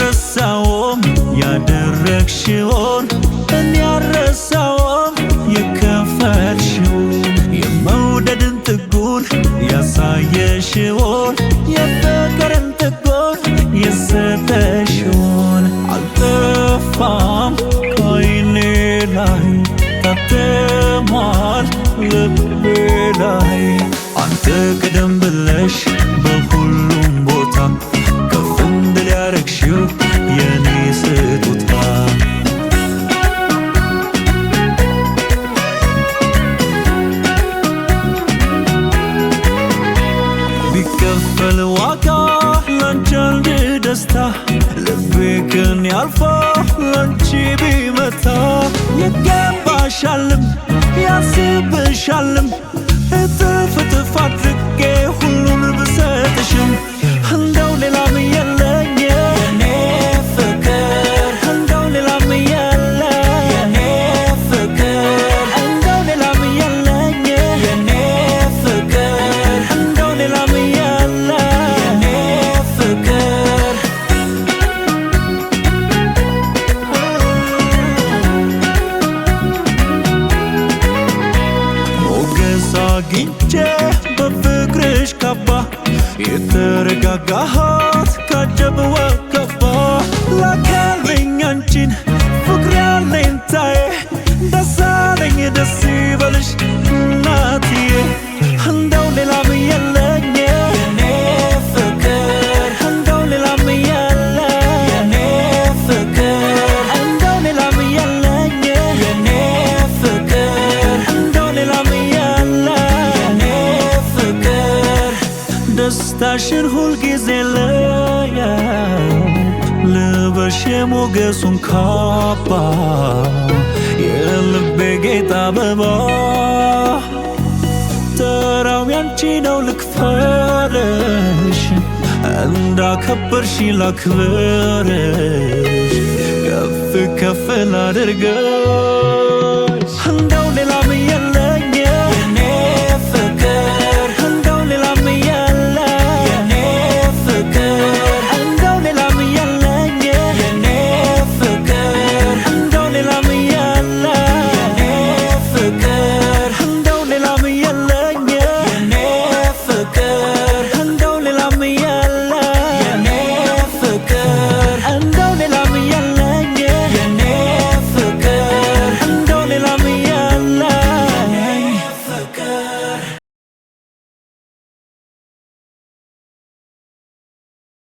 አልረሳውም ያደረግሽውን እኔ አልረሳውም የከፈልሽውን የመውደድን ጥጉን ያሳየሽውን የፍቅርን ጥጉን የሰጠሽውን አልጠፋም ከዓይኔ ላይ ታትሟል ልቤ ላይ አንተ ቀደም ብለሽ በሁሉም ቦታ ከፍ እንድል ያረግሽው የኔ ስጦታ ቢከፈል ዋጋ ላንቺ አንድ ደስታ ልቤ ግን ያልፋ ላንቺ ቢመታ ይገባሻልም ያስብሻልም እጥፍ እጥፍ አድርጌ ሁሉን ብሰጥሽም እንደው ሌላም የለኝ የኔ ፍቅር እንደው ሌላም የለ የኔ ፍቅር እንደው ሌላም የለኝ የኔ ፍቅር እንደው ሌላም የለ የኔ ፍቅር ሞገስ አግኝቼ በፍቅርሽ ካባ የተረጋጋሃት ካጀብ ወከባ ላከልኝ አንቺን ፍቅር ያለኝታዬ ደስ አለኝ ደስ ይበልሽ እናትዬ እንደው ሌላም የለኝ የኔ ፍቅር እንደው ሌላም የለ የኔ ፍቅር እንደው ሌላም የለኝ የኔ ፍቅር እንደው ሌላም የለ የኔ ፍቅር ደስታሽን ሁልጊዜ ለያው ልበሽ የሞገሱን ካባ የልቤ ጌጥ አበባ ተራው ያንቺ ነው ልክፈልሽ እንዳከበርሽ ላክብርሽ ከፍ ከፍ ላድርገው